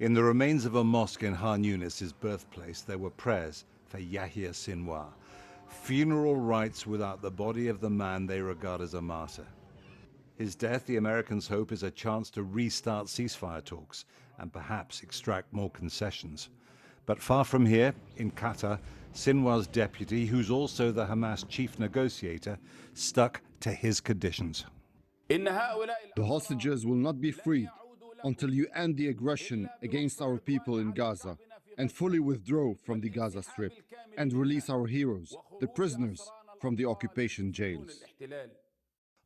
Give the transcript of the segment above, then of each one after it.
In the remains of a mosque in Khan Yunis' birthplace, there were prayers for Yahya Sinwar, funeral rites without the body of the man they regard as a martyr. His death, the Americans hope, is a chance to restart ceasefire talks and perhaps extract more concessions. But far from here, in Qatar, Sinwar's deputy, who's also the Hamas chief negotiator, stuck to his conditions. The hostages will not be freed until you end the aggression against our people in Gaza and fully withdraw from the Gaza Strip and release our heroes, the prisoners, from the occupation jails.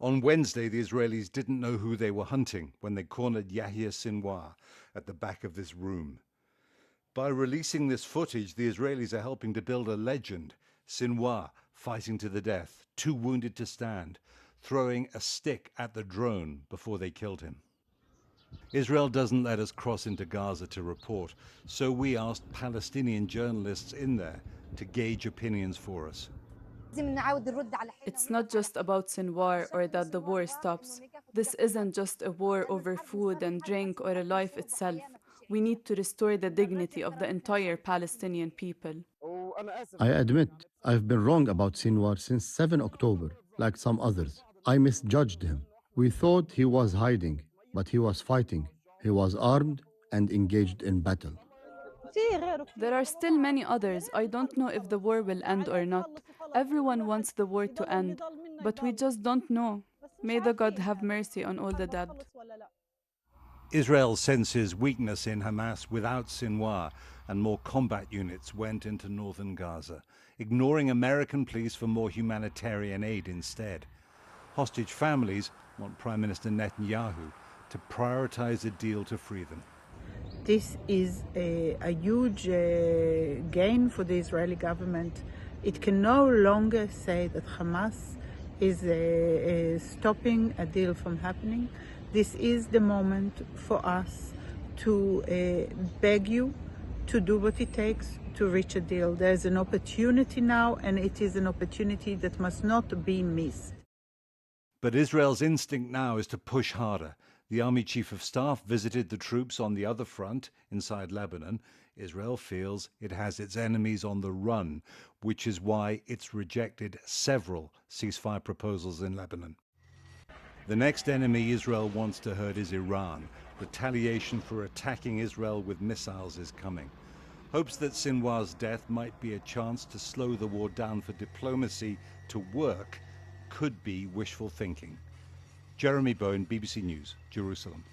On Wednesday, the Israelis didn't know who they were hunting when they cornered Yahya Sinwar at the back of this room. By releasing this footage, the Israelis are helping to build a legend. Sinwar fighting to the death, too wounded to stand, throwing a stick at the drone before they killed him. Israel doesn't let us cross into Gaza to report, so we asked Palestinian journalists in there to gauge opinions for us. It's not just about Sinwar or that the war stops. This isn't just a war over food and drink or a life itself. We need to restore the dignity of the entire Palestinian people. I admit I've been wrong about Sinwar since 7 October, like some others. I misjudged him. We thought he was hiding, but he was fighting. He was armed and engaged in battle. There are still many others. I don't know if the war will end or not. Everyone wants the war to end, but we just don't know. May the God have mercy on all the dead. Israel senses weakness in Hamas without Sinwar, and more combat units went into northern Gaza, ignoring American pleas for more humanitarian aid instead. Hostage families want Prime Minister Netanyahu to prioritize a deal to free them. This is a huge gain for the Israeli government. It can no longer say that Hamas is stopping a deal from happening. This is the moment for us to beg you to do what it takes to reach a deal. There's an opportunity now, and it is an opportunity that must not be missed. But Israel's instinct now is to push harder. The Army Chief of Staff visited the troops on the other front, inside Lebanon. Israel feels it has its enemies on the run, which is why it's rejected several ceasefire proposals in Lebanon. The next enemy Israel wants to hurt is Iran. Retaliation for attacking Israel with missiles is coming. Hopes that Sinwar's death might be a chance to slow the war down for diplomacy to work could be wishful thinking. Jeremy Bowen, BBC News, Jerusalem.